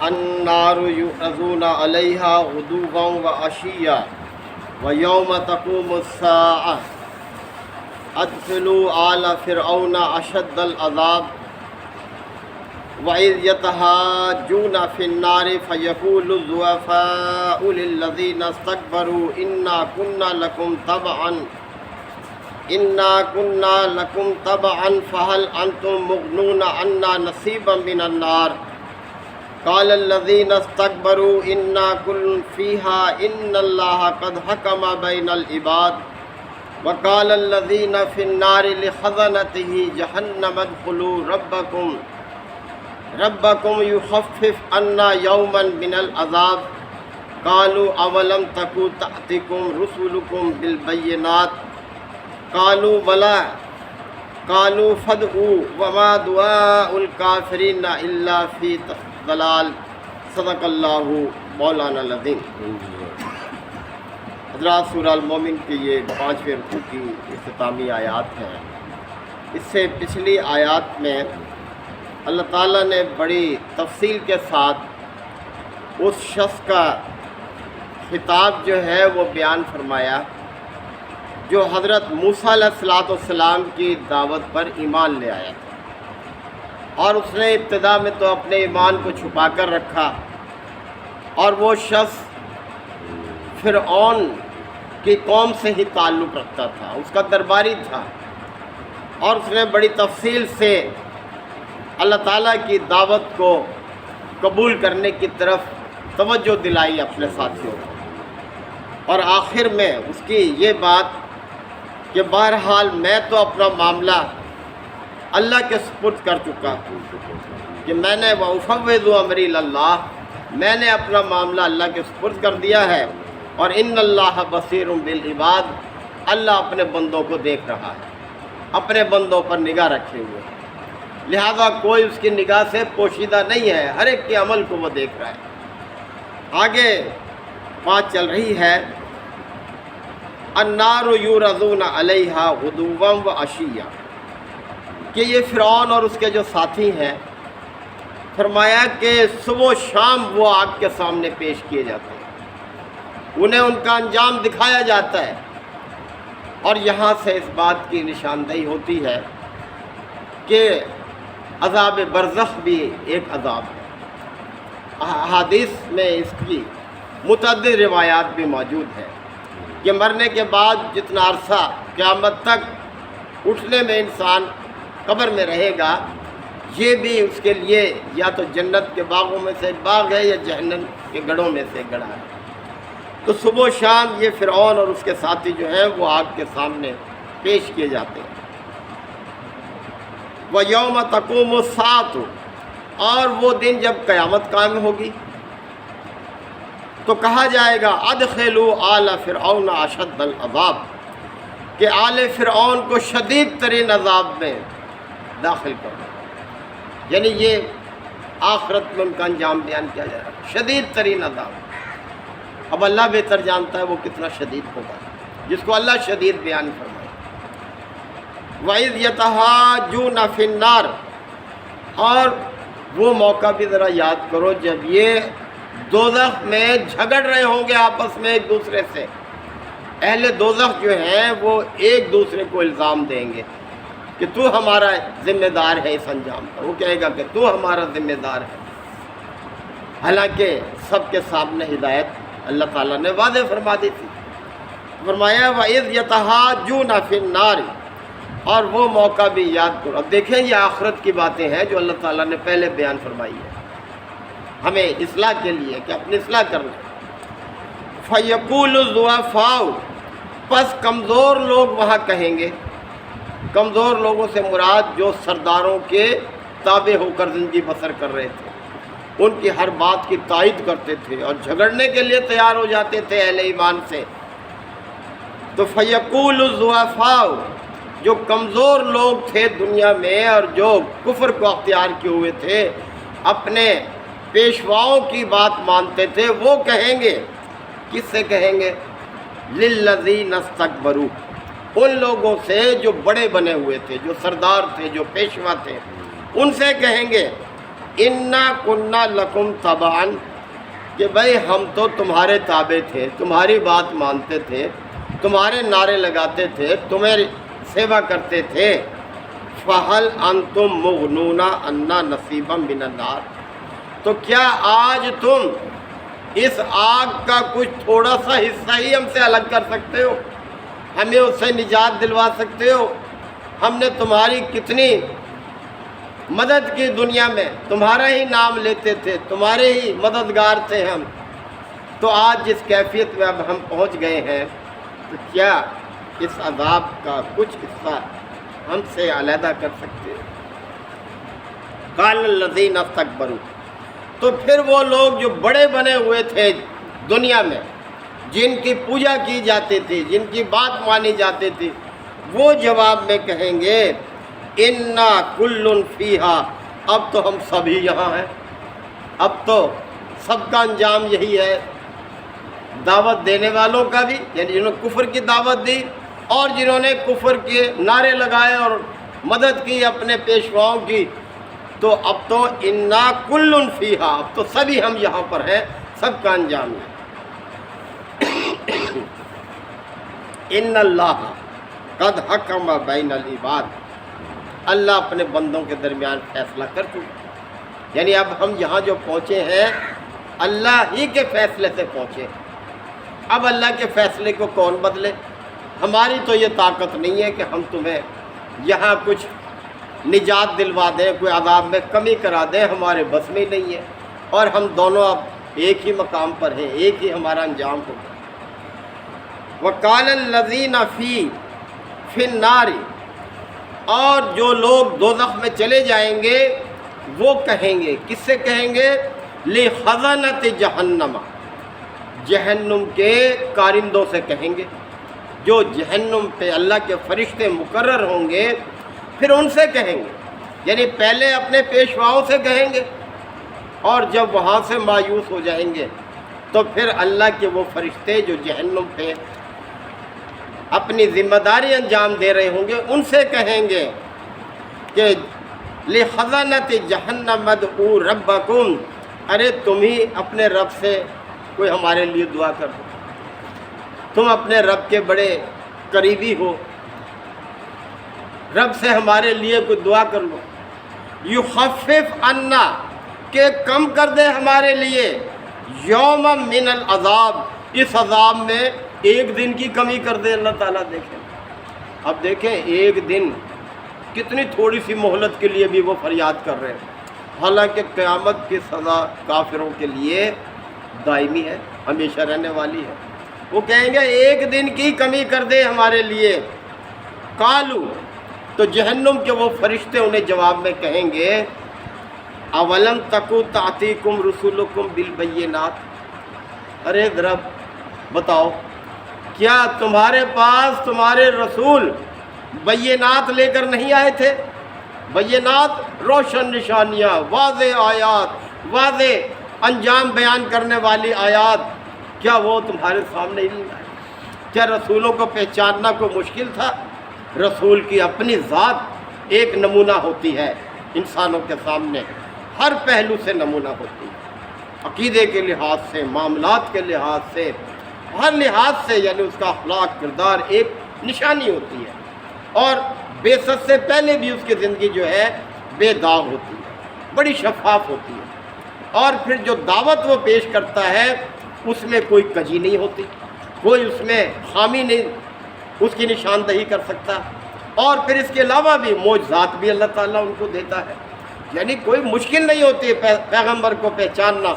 النار يعرضون عليها غدوا وعشيا ويوم تقوم الساعة ادخلوا آل فرعون أشد العذاب وإذ يتحاجون في النار فيقول الضعفاء للذين استكبروا إنا كنا لكم تبعا فهل أنتم مغنون عنا نصيبا من النار قال الذين استكبروا إنا كل فيها إن الله قد حكم بين العباد وقال الذين في النار لخزنته جهنم ادخلوا ربكم يخفف عنا يوما من العذاب قالوا أولم تكن تأتكم رسلكم بالبينات قالوا بلى قالوا فادعوا وما دعاء الكافرين إلا في ضلال صدق اللہ مولانا العظیم۔ حضرات، سورہ المومن کی یہ 5ویں رکوع کی اختتامی آیات ہیں۔ اس سے پچھلی آیات میں اللہ تعالیٰ نے بڑی تفصیل کے ساتھ اس شخص کا خطاب جو ہے وہ بیان فرمایا جو حضرت موسیٰ علیہ السلام کی دعوت پر ایمان لے آیا تھا، اور اس نے ابتدا میں تو اپنے ایمان کو چھپا کر رکھا، اور وہ شخص فرعون کی قوم سے ہی تعلق رکھتا تھا، اس کا درباری تھا، اور اس نے بڑی تفصیل سے اللہ تعالیٰ کی دعوت کو قبول کرنے کی طرف توجہ دلائی اپنے ساتھیوں کو، اور آخر میں اس کی یہ بات کہ بہرحال میں تو اپنا معاملہ اللہ کے سپرد کر چکا ہوں، کہ میں نے وَأُفَوِّضُ أَمْرِي إِلَى اللَّهِ، میں نے اپنا معاملہ اللہ کے سپرد کر دیا ہے، اور ان اللہ بصیر بالعباد، اللہ اپنے بندوں کو دیکھ رہا ہے، اپنے بندوں پر نگاہ رکھے ہوئے ہے، لہذا کوئی اس کی نگاہ سے پوشیدہ نہیں ہے، ہر ایک کے عمل کو وہ دیکھ رہا ہے۔ آگے بات چل رہی ہے النار یعرضون علیہا غدوا وعشیا، کہ یہ فرعون اور اس کے جو ساتھی ہیں، فرمایا کہ صبح و شام وہ آگ کے سامنے پیش کیے جاتے ہیں، انہیں ان کا انجام دکھایا جاتا ہے، اور یہاں سے اس بات کی نشاندہی ہوتی ہے کہ عذاب برزخ بھی ایک عذاب ہے۔ احادیث میں اس کی متعدد روایات بھی موجود ہیں کہ مرنے کے بعد جتنا عرصہ قیامت تک اٹھنے میں انسان قبر میں رہے گا، یہ بھی اس کے لیے یا تو جنت کے باغوں میں سے ایک باغ ہے یا جہنم کے گڑھوں میں سے ایک گڑھا ہے۔ تو صبح و شام یہ فرعون اور اس کے ساتھی جو ہیں وہ آگ کے سامنے پیش کیے جاتے ہیں۔ وَيَوْمَ تَقُومُ السَّاعَةُ، اور وہ دن جب قیامت قائم ہوگی تو کہا جائے گا ادخلوا آل فرعون اشد العذاب، کہ آل فرعون کو شدید ترین عذاب میں داخل کرو، یعنی یہ آخرت میں ان کا انجام بیان کیا جائے گا، شدید ترین عذاب۔ اب اللہ بہتر جانتا ہے وہ کتنا شدید ہوگا، جس کو اللہ شدید بیان فرمائے۔ وَإِذْ يَتَحَاجُّونَ فِي النَّارِ، اور وہ موقع بھی ذرا یاد کرو جب یہ دوزخ میں جھگڑ رہے ہوں گے آپس میں ایک دوسرے سے۔ اہل دوزخ جو ہیں وہ ایک دوسرے کو الزام دیں گے کہ تو ہمارا ذمہ دار ہے اس انجام کا، وہ کہے گا کہ تو ہمارا ذمہ دار ہے، حالانکہ سب کے سامنے ہدایت اللہ تعالیٰ نے واضح فرما دی تھی۔ فرمایا وَإِذْ يَتَحَاجُّونَ فِي النَّارِ، اور وہ موقع بھی یاد کرو۔ اب دیکھیں یہ آخرت کی باتیں ہیں جو اللہ تعالیٰ نے پہلے بیان فرمائی ہے ہمیں اصلاح کے لیے کہ اپنی اصلاح کرنا۔ فَيَقُولُ الضُّعَفَاءُ، پس کمزور لوگ وہاں کہیں گے، کمزور لوگوں سے مراد جو سرداروں کے تابع ہو کر زندگی بسر کر رہے تھے، ان کی ہر بات کی تائید کرتے تھے اور جھگڑنے کے لیے تیار ہو جاتے تھے اہل ایمان سے۔ تو فَيَقُولُ الضُّعَفَاءُ، جو کمزور لوگ تھے دنیا میں اور جو کفر کو اختیار کیے ہوئے تھے، اپنے پیشواؤں کی بات مانتے تھے، وہ کہیں گے، کس سے کہیں گے؟ لِلَّذِينَ اسْتَكْبَرُوا، ان لوگوں سے جو بڑے بنے ہوئے تھے، جو سردار تھے، جو پیشوا تھے، ان سے کہیں گے انا کننا لکم تبعن، کہ بھائی ہم تو تمہارے تابع تھے، تمہاری بات مانتے تھے، تمہارے نعرے لگاتے تھے، تمہیں سیوا کرتے تھے۔ فہل انتم مغنون عنا نصیبا من النار، تو کیا آج تم اس آگ کا کچھ تھوڑا سا حصہ ہی ہم سے الگ کر سکتے ہو، ہمیں اس سے نجات دلوا سکتے ہو؟ ہم نے تمہاری کتنی مدد کی دنیا میں، تمہارا ہی نام لیتے تھے، تمہارے ہی مددگار تھے ہم، تو آج جس کیفیت میں اب ہم پہنچ گئے ہیں، تو کیا اس عذاب کا کچھ حصہ ہم سے علیحدہ کر سکتے ہیں؟ قال الذین استکبروا، تو پھر وہ لوگ جو بڑے بنے ہوئے تھے دنیا میں، جن کی پوجا کی جاتی تھی، جن کی بات مانی جاتی تھی، وہ جواب میں کہیں گے انا کل فیہا، اب تو ہم سبھی یہاں ہیں، اب تو سب کا انجام یہی ہے، دعوت دینے والوں کا بھی، یعنی جنہوں نے کفر کی دعوت دی اور جنہوں نے کفر کے نعرے لگائے اور مدد کی اپنے پیشواؤں کی، تو اب تو انا کل فیہا، اب تو سبھی ہم یہاں پر ہیں، سب کا انجام ہے۔ ان اللہ قد حکم بین العباد، اللہ اپنے بندوں کے درمیان فیصلہ کر چکا، یعنی اب ہم یہاں جو پہنچے ہیں اللہ ہی کے فیصلے سے پہنچے، اب اللہ کے فیصلے کو کون بدلے؟ ہماری تو یہ طاقت نہیں ہے کہ ہم تمہیں یہاں کچھ نجات دلوا دیں، کوئی عذاب میں کمی کرا دیں، ہمارے بس میں نہیں ہے، اور ہم دونوں اب ایک ہی مقام پر ہیں، ایک ہی ہمارا انجام ہوگا۔ وَقَالَ الَّذِينَ فِي النَّارِ، اور جو لوگ دوزخ میں چلے جائیں گے وہ کہیں گے، کس سے کہیں گے؟ لِخَزَنَةِ جہنم، جہنم کے کارندوں سے کہیں گے، جو جہنم پہ اللہ کے فرشتے مقرر ہوں گے، پھر ان سے کہیں گے، یعنی پہلے اپنے پیشواؤں سے کہیں گے، اور جب وہاں سے مایوس ہو جائیں گے تو پھر اللہ کے وہ فرشتے جو جہنم پہ اپنی ذمہ داری انجام دے رہے ہوں گے، ان سے کہیں گے کہ لِخَزَنَةِ جَهَنَّمَ ادْعُوا رَبَّكُمْ، ارے تم ہی اپنے رب سے کوئی ہمارے لیے دعا کر دو، تم اپنے رب کے بڑے قریبی ہو، رب سے ہمارے لیے کوئی دعا کر لو۔ یخفف عنا، کہ کم کر دے ہمارے لیے، یوم من العذاب، اس عذاب میں ایک دن کی کمی کر دے اللہ تعالیٰ۔ دیکھیں اب دیکھیں ایک دن کتنی تھوڑی سی مہلت کے لیے بھی وہ فریاد کر رہے ہیں، حالانکہ قیامت کی سزا کافروں کے لیے دائمی ہے، ہمیشہ رہنے والی ہے۔ وہ کہیں گے ایک دن کی کمی کر دے ہمارے لیے۔ قالو، تو جہنم کے وہ فرشتے انہیں جواب میں کہیں گے اولم تکو تأتیکم رسولکم بالبینات، ارے ذرا بتاؤ کیا تمہارے پاس تمہارے رسول بینات لے کر نہیں آئے تھے؟ بینات روشن نشانیاں، واضح آیات، واضح انجام بیان کرنے والی آیات، کیا وہ تمہارے سامنے ہی نہیں آئے؟ کیا رسولوں کو پہچاننا کوئی مشکل تھا؟ رسول کی اپنی ذات ایک نمونہ ہوتی ہے انسانوں کے سامنے، ہر پہلو سے نمونہ ہوتی ہے، عقیدے کے لحاظ سے، معاملات کے لحاظ سے، ہر لحاظ سے، یعنی اس کا اخلاق کردار ایک نشانی ہوتی ہے، اور بعثت سے پہلے بھی اس کی زندگی جو ہے بے داغ ہوتی ہے، بڑی شفاف ہوتی ہے، اور پھر جو دعوت وہ پیش کرتا ہے اس میں کوئی کجی نہیں ہوتی، کوئی اس میں خامی نہیں اس کی نشاندہی کر سکتا، اور پھر اس کے علاوہ بھی معجزات بھی اللہ تعالیٰ ان کو دیتا ہے، یعنی کوئی مشکل نہیں ہوتی ہے پیغمبر کو پہچاننا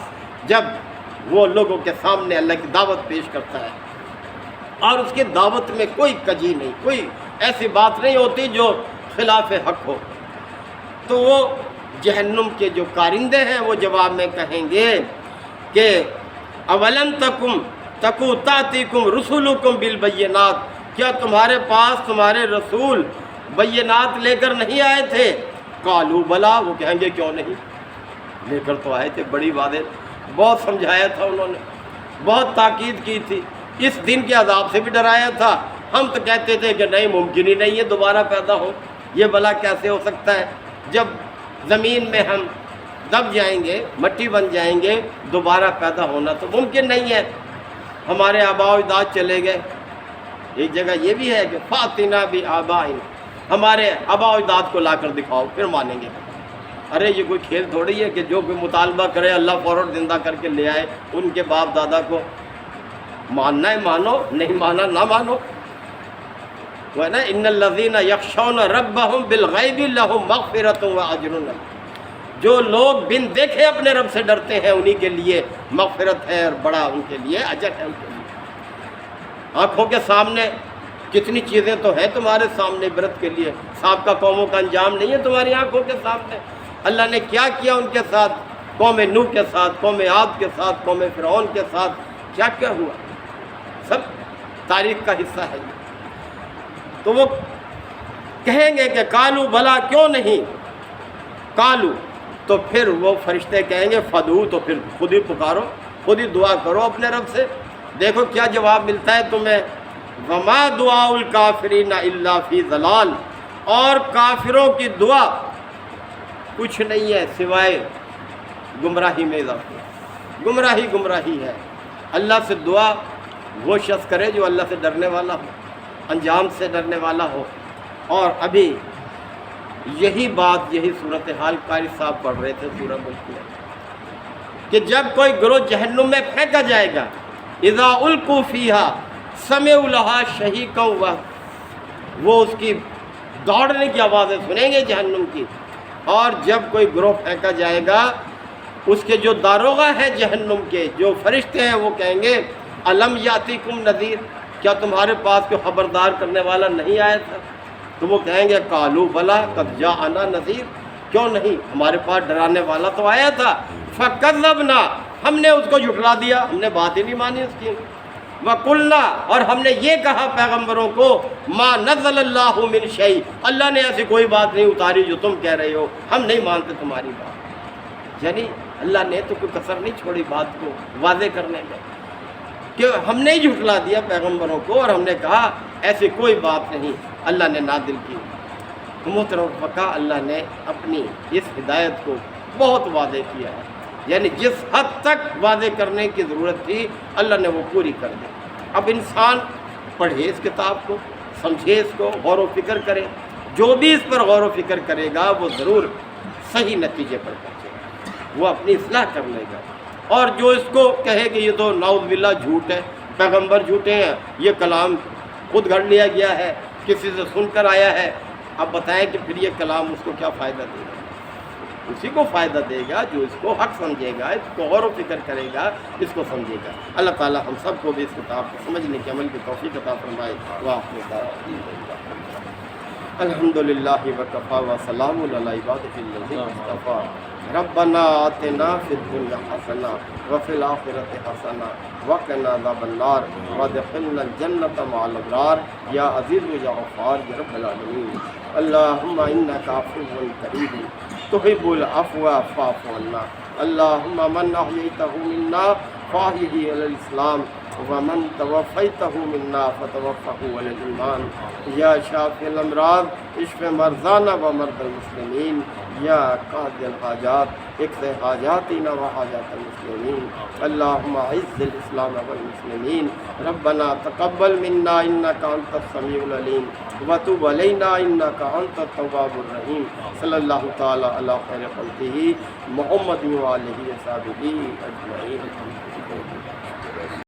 جب وہ لوگوں کے سامنے اللہ کی دعوت پیش کرتا ہے، اور اس کی دعوت میں کوئی کجی نہیں، کوئی ایسی بات نہیں ہوتی جو خلاف حق ہو۔ تو وہ جہنم کے جو کارندے ہیں وہ جواب میں کہیں گے کہ اولم تکو تأتیکم رسولکم بالبینات، کیا تمہارے پاس تمہارے رسول بینات لے کر نہیں آئے تھے؟ قالوا بلا، وہ کہیں گے کیوں نہیں، لے کر تو آئے تھے، بڑی واضح، بہت سمجھایا تھا انہوں نے، بہت تاکید کی تھی، اس دن کے عذاب سے بھی ڈرایا تھا، ہم تو کہتے تھے کہ نہیں، ممکن ہی نہیں ہے دوبارہ پیدا ہو، یہ بلا کیسے ہو سکتا ہے، جب زمین میں ہم دب جائیں گے، مٹی بن جائیں گے، دوبارہ پیدا ہونا تو ممکن نہیں ہے۔ ہمارے آباء و اجداد چلے گئے، ایک جگہ یہ بھی ہے کہ فاتنا بھی آبائنا، ہمارے آباء و اجداد کو لا کر دکھاؤ پھر مانیں گے۔ ارے یہ کوئی کھیل تھوڑی ہے کہ جو کوئی مطالبہ کرے اللہ فوراً زندہ کر کے لے آئے۔ ان کے باپ دادا کو ماننا ہے مانو، نہیں مانا نہ مانو۔ وہ ہے نا ان الذین یخشون ربہم بالغیب لہم مغفرۃ واجر عظیم، جو لوگ بن دیکھے اپنے رب سے ڈرتے ہیں انہی کے لیے مغفرت ہے اور بڑا ان کے لیے اجر ہے۔ ان کے لیے آنکھوں کے سامنے کتنی چیزیں تو ہیں تمہارے سامنے عبرت کے لیے، سابقہ قوموں کا انجام نہیں ہے تمہاری آنکھوں کے سامنے؟ اللہ نے کیا کیا ان کے ساتھ، قوم نوح کے ساتھ، قوم عاد کے ساتھ، قوم فرعون کے ساتھ کیا کیا ہوا، سب تاریخ کا حصہ ہے۔ تو وہ کہیں گے کہ کالو بلا کیوں نہیں، کالو تو پھر وہ فرشتے کہیں گے فدعو، تو پھر خود ہی پکارو، خود ہی دعا کرو اپنے رب سے۔ دیکھو کیا جواب ملتا ہے تمہیں، وما دعاء الکافرین الا فی ضلال، اور کافروں کی دعا کچھ نہیں ہے سوائے گمراہی میں اضافہ، گمراہی ہے۔ اللہ سے دعا وہ شخص کرے جو اللہ سے ڈرنے والا ہو، انجام سے ڈرنے والا ہو۔ اور ابھی یہی بات، یہی صورتحال قاری صاحب پڑھ رہے تھے سورہ ملک میں، کہ جب کوئی گروہ جہنم میں پھینکا جائے گا، اذا القوا فیہا سمعوا لہا شہیقا، وہ اس کی دوڑنے کی آوازیں سنیں گے جہنم کی۔ اور جب کوئی گروہ پھینکا جائے گا، اس کے جو داروغہ ہیں جہنم کے، جو فرشتے ہیں، وہ کہیں گے الم یاتیکم نذیر، کیا تمہارے پاس کوئی خبردار کرنے والا نہیں آیا تھا؟ تو وہ کہیں گے قالوا بلا قد جاءنا نذیر، کیوں نہیں، ہمارے پاس ڈرانے والا تو آیا تھا۔ فکذبنا، ہم نے اس کو جھٹلا دیا، ہم نے بات ہی نہیں مانی اس کی۔ وقلنا، اور ہم نے یہ کہا پیغمبروں کو ما نزل اللہ من شیء، اللہ نے ایسی کوئی بات نہیں اتاری جو تم کہہ رہے ہو، ہم نہیں مانتے تمہاری بات۔ یعنی اللہ نے تو کوئی کسر نہیں چھوڑی بات کو واضح کرنے میں، کہ ہم نے ہی جھٹلا دیا پیغمبروں کو اور ہم نے کہا ایسی کوئی بات نہیں اللہ نے نازل کی۔ محترم فقہ، اللہ نے اپنی اس ہدایت کو بہت واضح کیا ہے، یعنی جس حد تک واضح کرنے کی ضرورت تھی اللہ نے وہ پوری کر دی۔ اب انسان پڑھے اس کتاب کو، سمجھے اس کو، غور و فکر کرے، جو بھی اس پر غور و فکر کرے گا وہ ضرور صحیح نتیجے پر پہنچے گا، وہ اپنی اصلاح کر لے گا۔ اور جو اس کو کہے کہ یہ تو نعوذ باللہ جھوٹ ہے، پیغمبر جھوٹے ہیں، یہ کلام خود گھڑ لیا گیا ہے، کسی سے سن کر آیا ہے، اب بتائیں کہ پھر یہ کلام اس کو کیا فائدہ دے گا؟ اسی کو فائدہ دے گا جو اس کو حق سمجھے گا، اس کو غور و فکر کرے گا، اس کو سمجھے گا۔ اللہ تعالی ہم سب کو بھی اس کتاب کو سمجھنے کے عمل کی توفیق عطا فرمائے۔ الحمدللہ وکفی وسلام علی عبادہ الذین اصطفیٰ۔ ربنا آتنا فی الدنیا حسنہ وفی الآخرۃ حسنہ وقنا عذاب النار وادخلنا الجنۃ مع الابرار یا عزیز یا غفار یا رب العالمین۔ اللہم انک عفو کریم تحب العفو فاعف عنا۔ اللہم من احییتہ منا فاحیہ علی الاسلام ومن توفیتہ منا فتوفہ علی الایمان۔ یا شافی الامراض اشف مرضانا و مرضى المسلمین۔ یا قاضی الحاجات اقض حاجاتنا و حاجات المسلمین۔ اللہم اعز الاسلام والمسلمین۔ ربنا تقبل منا انک انت السمیع العلیم وتب علینا انک انت التواب الرحیم۔ صلی اللہ تعالی علی خیر خلقہ محمد و آلہ و صحبہ اجمعین۔